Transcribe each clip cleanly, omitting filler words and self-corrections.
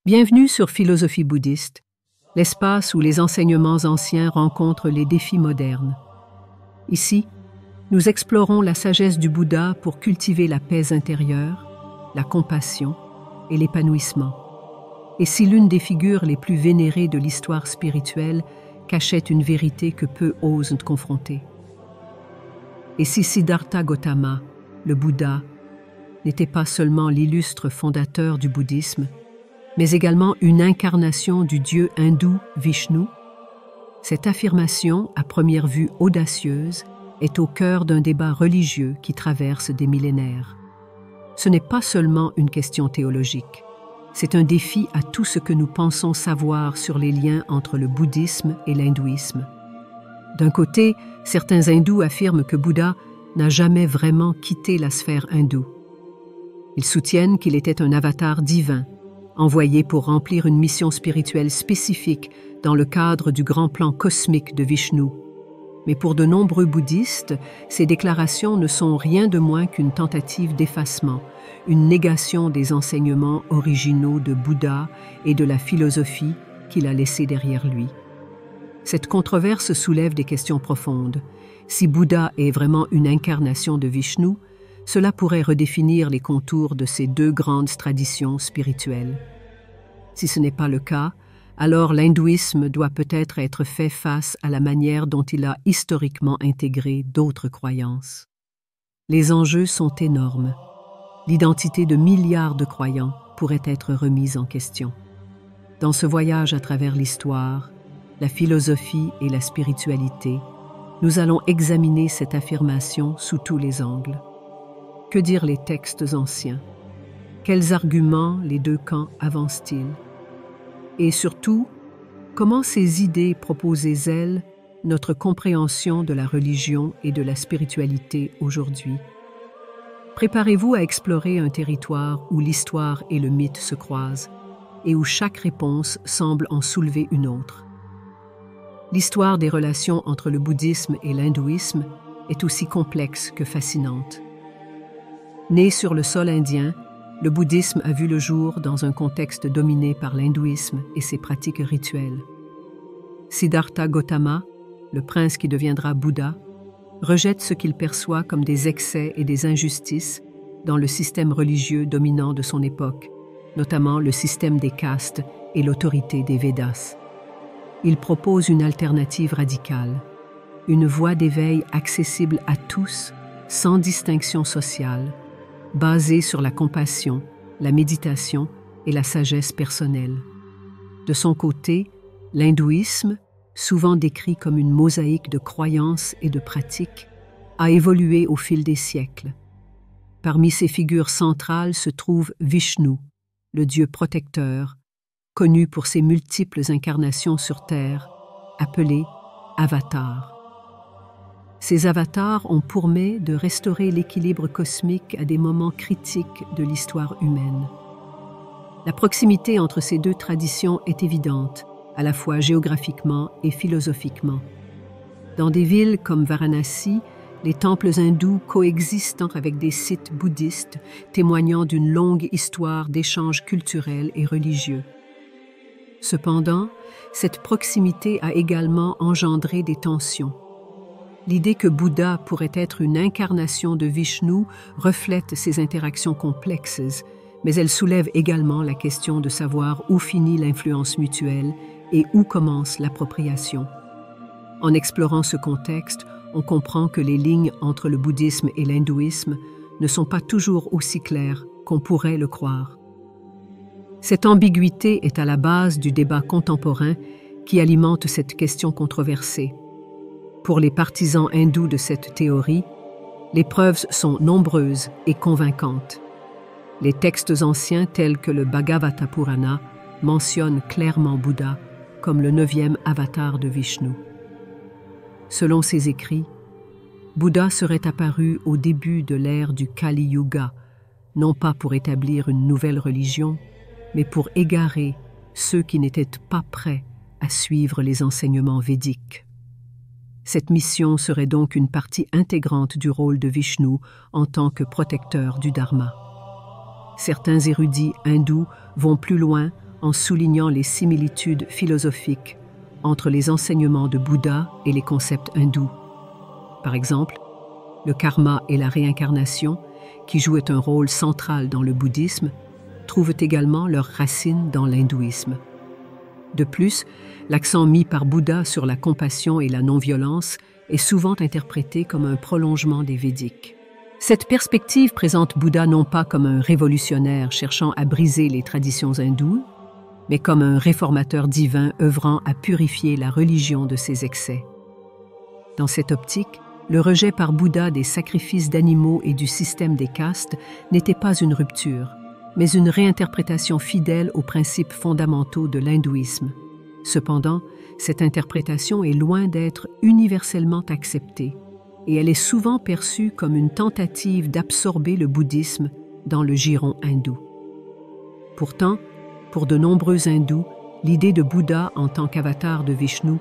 Bienvenue sur Philosophie bouddhiste, l'espace où les enseignements anciens rencontrent les défis modernes. Ici, nous explorons la sagesse du Bouddha pour cultiver la paix intérieure, la compassion et l'épanouissement. Et si l'une des figures les plus vénérées de l'histoire spirituelle cachait une vérité que peu osent confronter? Et si Siddhartha Gautama, le Bouddha, n'était pas seulement l'illustre fondateur du bouddhisme, mais également une incarnation du dieu hindou Vishnu? Cette affirmation, à première vue audacieuse, est au cœur d'un débat religieux qui traverse des millénaires. Ce n'est pas seulement une question théologique, c'est un défi à tout ce que nous pensons savoir sur les liens entre le bouddhisme et l'hindouisme. D'un côté, certains hindous affirment que Bouddha n'a jamais vraiment quitté la sphère hindoue. Ils soutiennent qu'il était un avatar divin, envoyé pour remplir une mission spirituelle spécifique dans le cadre du grand plan cosmique de Vishnu. Mais pour de nombreux bouddhistes, ces déclarations ne sont rien de moins qu'une tentative d'effacement, une négation des enseignements originaux de Bouddha et de la philosophie qu'il a laissée derrière lui. Cette controverse soulève des questions profondes. Si Bouddha est vraiment une incarnation de Vishnu, cela pourrait redéfinir les contours de ces deux grandes traditions spirituelles. Si ce n'est pas le cas, alors l'hindouisme doit peut-être être fait face à la manière dont il a historiquement intégré d'autres croyances. Les enjeux sont énormes. L'identité de milliards de croyants pourrait être remise en question. Dans ce voyage à travers l'histoire, la philosophie et la spiritualité, nous allons examiner cette affirmation sous tous les angles. Que dire les textes anciens? Quels arguments les deux camps avancent-ils? Et surtout, comment ces idées proposent-elles notre compréhension de la religion et de la spiritualité aujourd'hui? Préparez-vous à explorer un territoire où l'histoire et le mythe se croisent et où chaque réponse semble en soulever une autre. L'histoire des relations entre le bouddhisme et l'hindouisme est aussi complexe que fascinante. Né sur le sol indien, le bouddhisme a vu le jour dans un contexte dominé par l'hindouisme et ses pratiques rituelles. Siddhartha Gautama, le prince qui deviendra Bouddha, rejette ce qu'il perçoit comme des excès et des injustices dans le système religieux dominant de son époque, notamment le système des castes et l'autorité des Védas. Il propose une alternative radicale, une voie d'éveil accessible à tous, sans distinction sociale, basée sur la compassion, la méditation et la sagesse personnelle. De son côté, l'hindouisme, souvent décrit comme une mosaïque de croyances et de pratiques, a évolué au fil des siècles. Parmi ses figures centrales se trouve Vishnu, le dieu protecteur, connu pour ses multiples incarnations sur Terre, appelé Avatar. Ces avatars ont pour mais de restaurer l'équilibre cosmique à des moments critiques de l'histoire humaine. La proximité entre ces deux traditions est évidente, à la fois géographiquement et philosophiquement. Dans des villes comme Varanasi, les temples hindous coexistent avec des sites bouddhistes témoignant d'une longue histoire d'échanges culturels et religieux. Cependant, cette proximité a également engendré des tensions. L'idée que Bouddha pourrait être une incarnation de Vishnu reflète ces interactions complexes, mais elle soulève également la question de savoir où finit l'influence mutuelle et où commence l'appropriation. En explorant ce contexte, on comprend que les lignes entre le bouddhisme et l'hindouisme ne sont pas toujours aussi claires qu'on pourrait le croire. Cette ambiguïté est à la base du débat contemporain qui alimente cette question controversée. Pour les partisans hindous de cette théorie, les preuves sont nombreuses et convaincantes. Les textes anciens tels que le Bhagavata Purana mentionnent clairement Bouddha comme le 9e avatar de Vishnu. Selon ces écrits, Bouddha serait apparu au début de l'ère du Kali Yuga, non pas pour établir une nouvelle religion, mais pour égarer ceux qui n'étaient pas prêts à suivre les enseignements védiques. Cette mission serait donc une partie intégrante du rôle de Vishnu en tant que protecteur du Dharma. Certains érudits hindous vont plus loin en soulignant les similitudes philosophiques entre les enseignements de Bouddha et les concepts hindous. Par exemple, le karma et la réincarnation, qui jouent un rôle central dans le bouddhisme, trouvent également leurs racines dans l'hindouisme. De plus, l'accent mis par Bouddha sur la compassion et la non-violence est souvent interprété comme un prolongement des Védiques. Cette perspective présente Bouddha non pas comme un révolutionnaire cherchant à briser les traditions hindoues, mais comme un réformateur divin œuvrant à purifier la religion de ses excès. Dans cette optique, le rejet par Bouddha des sacrifices d'animaux et du système des castes n'était pas une rupture, mais une réinterprétation fidèle aux principes fondamentaux de l'hindouisme. Cependant, cette interprétation est loin d'être universellement acceptée, et elle est souvent perçue comme une tentative d'absorber le bouddhisme dans le giron hindou. Pourtant, pour de nombreux hindous, l'idée de Bouddha en tant qu'avatar de Vishnu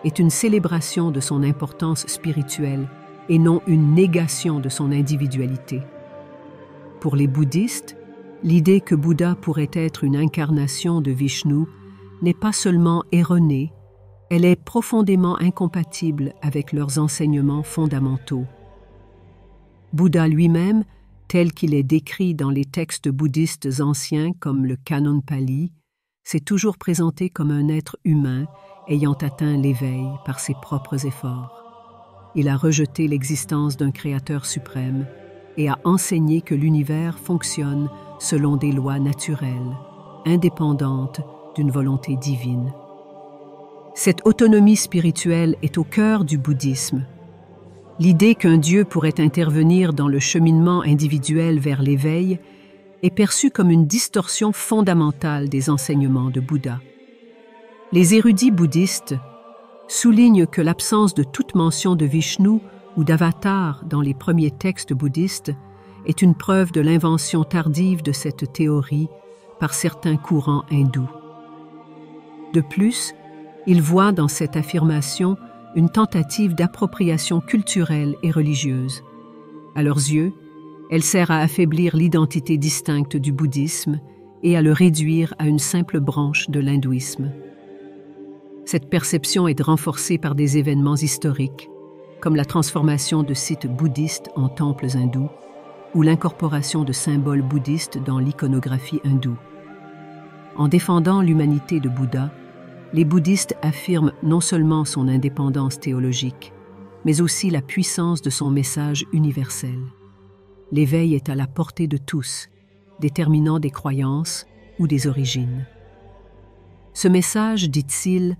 est une célébration de son importance spirituelle et non une négation de son individualité. Pour les bouddhistes, l'idée que Bouddha pourrait être une incarnation de Vishnu n'est pas seulement erronée, elle est profondément incompatible avec leurs enseignements fondamentaux. Bouddha lui-même, tel qu'il est décrit dans les textes bouddhistes anciens comme le Canon Pali, s'est toujours présenté comme un être humain ayant atteint l'éveil par ses propres efforts. Il a rejeté l'existence d'un créateur suprême et a enseigné que l'univers fonctionne selon des lois naturelles, indépendantes d'une volonté divine. Cette autonomie spirituelle est au cœur du bouddhisme. L'idée qu'un Dieu pourrait intervenir dans le cheminement individuel vers l'éveil est perçue comme une distorsion fondamentale des enseignements de Bouddha. Les érudits bouddhistes soulignent que l'absence de toute mention de Vishnu ou d'avatar dans les premiers textes bouddhistes est une preuve de l'invention tardive de cette théorie par certains courants hindous. De plus, ils voient dans cette affirmation une tentative d'appropriation culturelle et religieuse. À leurs yeux, elle sert à affaiblir l'identité distincte du bouddhisme et à le réduire à une simple branche de l'hindouisme. Cette perception est renforcée par des événements historiques, comme la transformation de sites bouddhistes en temples hindous ou l'incorporation de symboles bouddhistes dans l'iconographie hindoue. En défendant l'humanité de Bouddha, les bouddhistes affirment non seulement son indépendance théologique, mais aussi la puissance de son message universel. L'éveil est à la portée de tous, déterminant des croyances ou des origines. Ce message, dit-il,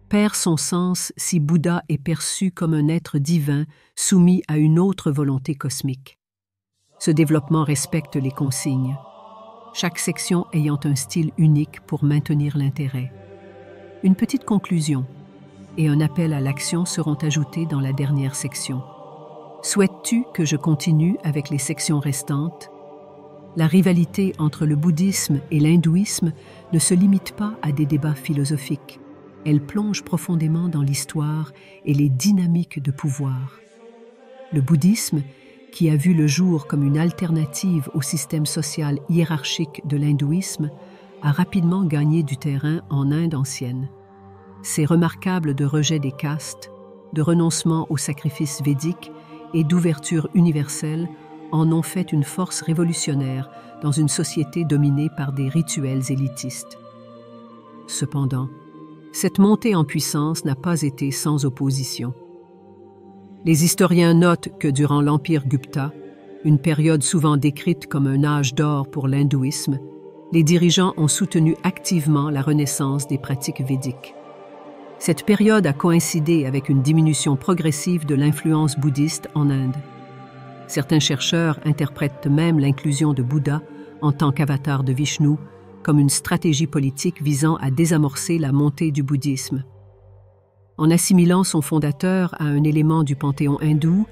perd son sens si Bouddha est perçu comme un être divin soumis à une autre volonté cosmique. Ce développement respecte les consignes, chaque section ayant un style unique pour maintenir l'intérêt. Une petite conclusion et un appel à l'action seront ajoutés dans la dernière section. Souhaites-tu que je continue avec les sections restantes? La rivalité entre le bouddhisme et l'hindouisme ne se limite pas à des débats philosophiques. Elle plonge profondément dans l'histoire et les dynamiques de pouvoir. Le bouddhisme, qui a vu le jour comme une alternative au système social hiérarchique de l'hindouisme, a rapidement gagné du terrain en Inde ancienne. C'est remarquable de rejet des castes, de renoncement aux sacrifices védiques et d'ouverture universelle en ont fait une force révolutionnaire dans une société dominée par des rituels élitistes. Cependant, cette montée en puissance n'a pas été sans opposition. Les historiens notent que durant l'Empire Gupta, une période souvent décrite comme un âge d'or pour l'hindouisme, les dirigeants ont soutenu activement la renaissance des pratiques védiques. Cette période a coïncidé avec une diminution progressive de l'influence bouddhiste en Inde. Certains chercheurs interprètent même l'inclusion de Bouddha en tant qu'avatar de Vishnu comme une stratégie politique visant à désamorcer la montée du bouddhisme. En assimilant son fondateur à un élément du panthéon hindou,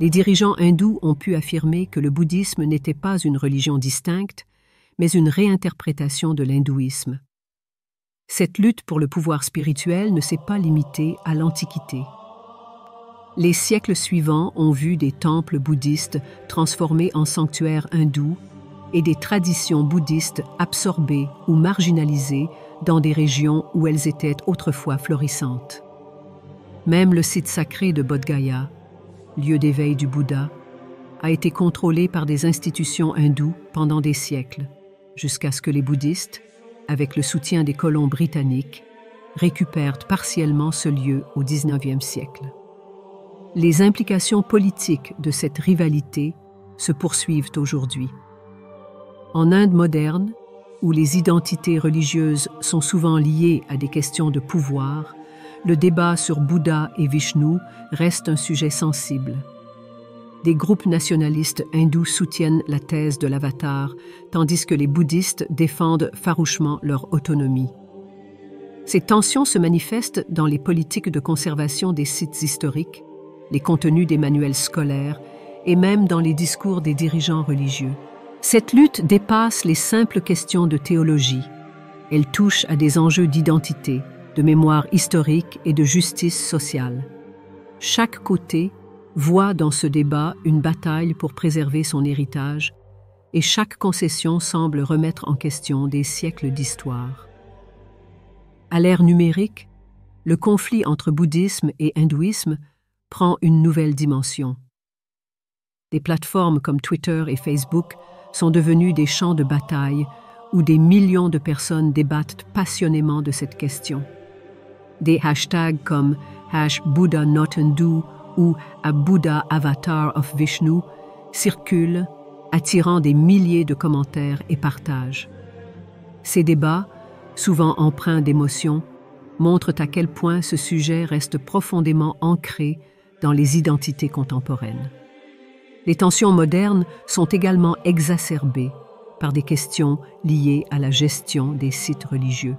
les dirigeants hindous ont pu affirmer que le bouddhisme n'était pas une religion distincte, mais une réinterprétation de l'hindouisme. Cette lutte pour le pouvoir spirituel ne s'est pas limitée à l'Antiquité. Les siècles suivants ont vu des temples bouddhistes transformés en sanctuaires hindous et des traditions bouddhistes absorbées ou marginalisées dans des régions où elles étaient autrefois florissantes. Même le site sacré de Bodh Gaya, lieu d'éveil du Bouddha, a été contrôlé par des institutions hindoues pendant des siècles, jusqu'à ce que les bouddhistes, avec le soutien des colons britanniques, récupèrent partiellement ce lieu au XIXe siècle. Les implications politiques de cette rivalité se poursuivent aujourd'hui. En Inde moderne, où les identités religieuses sont souvent liées à des questions de pouvoir, le débat sur Bouddha et Vishnu reste un sujet sensible. Des groupes nationalistes hindous soutiennent la thèse de l'avatar, tandis que les bouddhistes défendent farouchement leur autonomie. Ces tensions se manifestent dans les politiques de conservation des sites historiques, les contenus des manuels scolaires et même dans les discours des dirigeants religieux. Cette lutte dépasse les simples questions de théologie. Elle touche à des enjeux d'identité, de mémoire historique et de justice sociale. Chaque côté voit dans ce débat une bataille pour préserver son héritage et chaque concession semble remettre en question des siècles d'histoire. À l'ère numérique, le conflit entre bouddhisme et hindouisme prend une nouvelle dimension. Des plateformes comme Twitter et Facebook sont devenues des champs de bataille où des millions de personnes débattent passionnément de cette question. Des hashtags comme #BuddhaNotHindu ou A Buddha Avatar of Vishnu circulent, attirant des milliers de commentaires et partages. Ces débats, souvent empreints d'émotion, montrent à quel point ce sujet reste profondément ancré dans les identités contemporaines. Les tensions modernes sont également exacerbées par des questions liées à la gestion des sites religieux.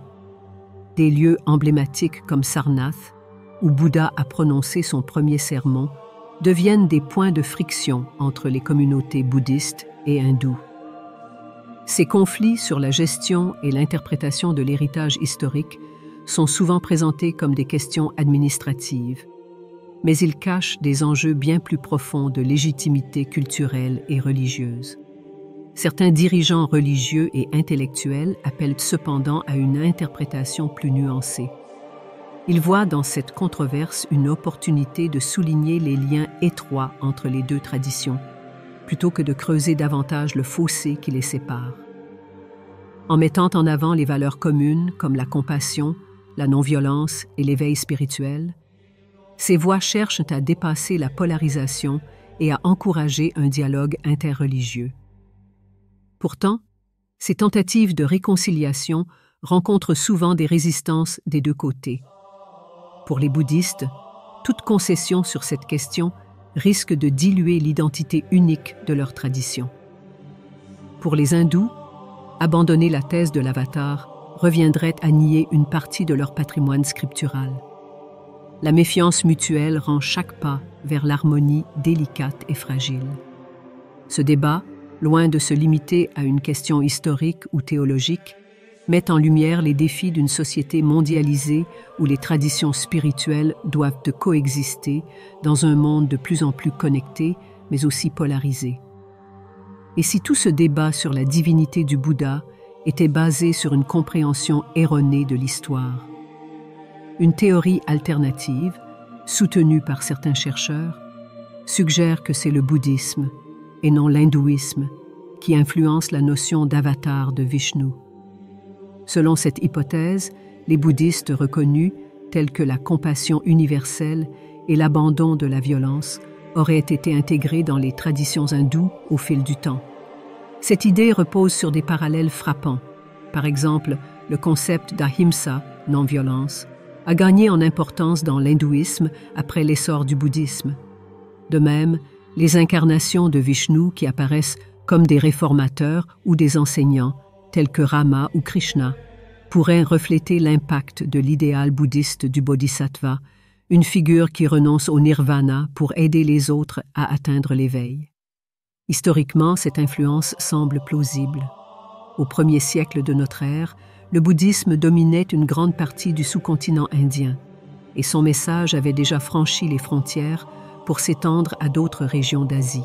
Des lieux emblématiques comme Sarnath, où Bouddha a prononcé son premier sermon, deviennent des points de friction entre les communautés bouddhistes et hindoues. Ces conflits sur la gestion et l'interprétation de l'héritage historique sont souvent présentés comme des questions administratives, mais ils cachent des enjeux bien plus profonds de légitimité culturelle et religieuse. Certains dirigeants religieux et intellectuels appellent cependant à une interprétation plus nuancée. Ils voient dans cette controverse une opportunité de souligner les liens étroits entre les deux traditions, plutôt que de creuser davantage le fossé qui les sépare. En mettant en avant les valeurs communes comme la compassion, la non-violence et l'éveil spirituel, ces voix cherchent à dépasser la polarisation et à encourager un dialogue interreligieux. Pourtant, ces tentatives de réconciliation rencontrent souvent des résistances des deux côtés. Pour les bouddhistes, toute concession sur cette question risque de diluer l'identité unique de leur tradition. Pour les hindous, abandonner la thèse de l'avatar reviendrait à nier une partie de leur patrimoine scriptural. La méfiance mutuelle rend chaque pas vers l'harmonie délicate et fragile. Ce débat, loin de se limiter à une question historique ou théologique, met en lumière les défis d'une société mondialisée où les traditions spirituelles doivent coexister dans un monde de plus en plus connecté, mais aussi polarisé. Et si tout ce débat sur la divinité du Bouddha était basé sur une compréhension erronée de l'histoire? Une théorie alternative, soutenue par certains chercheurs, suggère que c'est le bouddhisme, et non l'hindouisme, qui influence la notion d'avatar de Vishnu. Selon cette hypothèse, les bouddhistes reconnus, tels que la compassion universelle et l'abandon de la violence, auraient été intégrés dans les traditions hindoues au fil du temps. Cette idée repose sur des parallèles frappants. Par exemple, le concept d'ahimsa, non-violence, a gagné en importance dans l'hindouisme après l'essor du bouddhisme. De même, les incarnations de Vishnu qui apparaissent comme des réformateurs ou des enseignants, tels que Rama ou Krishna, pourraient refléter l'impact de l'idéal bouddhiste du bodhisattva, une figure qui renonce au nirvana pour aider les autres à atteindre l'éveil. Historiquement, cette influence semble plausible. Au 1er siècle de notre ère, le bouddhisme dominait une grande partie du sous-continent indien, et son message avait déjà franchi les frontières pour s'étendre à d'autres régions d'Asie.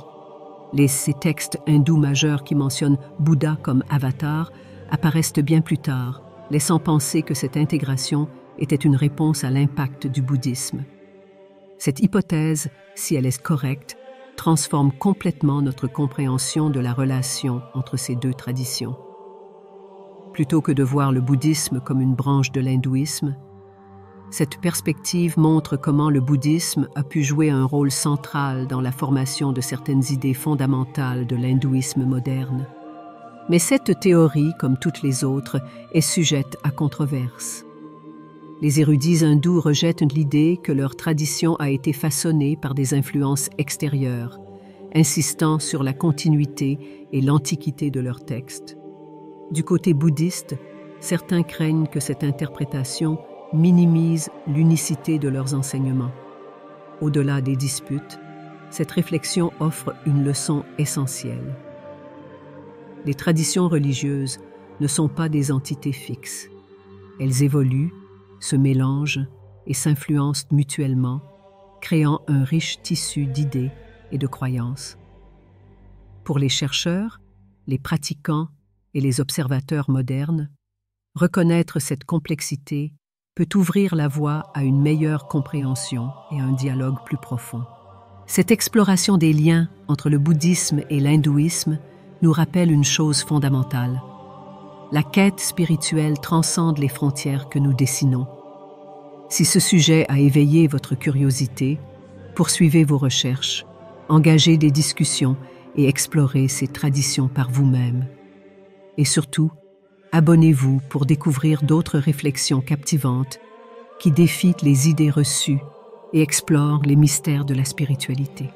Ces textes hindous majeurs qui mentionnent Bouddha comme avatar apparaissent bien plus tard, laissant penser que cette intégration était une réponse à l'impact du bouddhisme. Cette hypothèse, si elle est correcte, transforme complètement notre compréhension de la relation entre ces deux traditions. Plutôt que de voir le bouddhisme comme une branche de l'hindouisme, cette perspective montre comment le bouddhisme a pu jouer un rôle central dans la formation de certaines idées fondamentales de l'hindouisme moderne. Mais cette théorie, comme toutes les autres, est sujette à controverse. Les érudits hindous rejettent l'idée que leur tradition a été façonnée par des influences extérieures, insistant sur la continuité et l'antiquité de leurs textes. Du côté bouddhiste, certains craignent que cette interprétation minimise l'unicité de leurs enseignements. Au-delà des disputes, cette réflexion offre une leçon essentielle. Les traditions religieuses ne sont pas des entités fixes. Elles évoluent, se mélangent et s'influencent mutuellement, créant un riche tissu d'idées et de croyances. Pour les chercheurs, les pratiquants et les observateurs modernes, reconnaître cette complexité peut ouvrir la voie à une meilleure compréhension et à un dialogue plus profond. Cette exploration des liens entre le bouddhisme et l'hindouisme nous rappelle une chose fondamentale. La quête spirituelle transcende les frontières que nous dessinons. Si ce sujet a éveillé votre curiosité, poursuivez vos recherches, engagez des discussions et explorez ces traditions par vous-même. Et surtout, abonnez-vous pour découvrir d'autres réflexions captivantes qui défient les idées reçues et explorent les mystères de la spiritualité.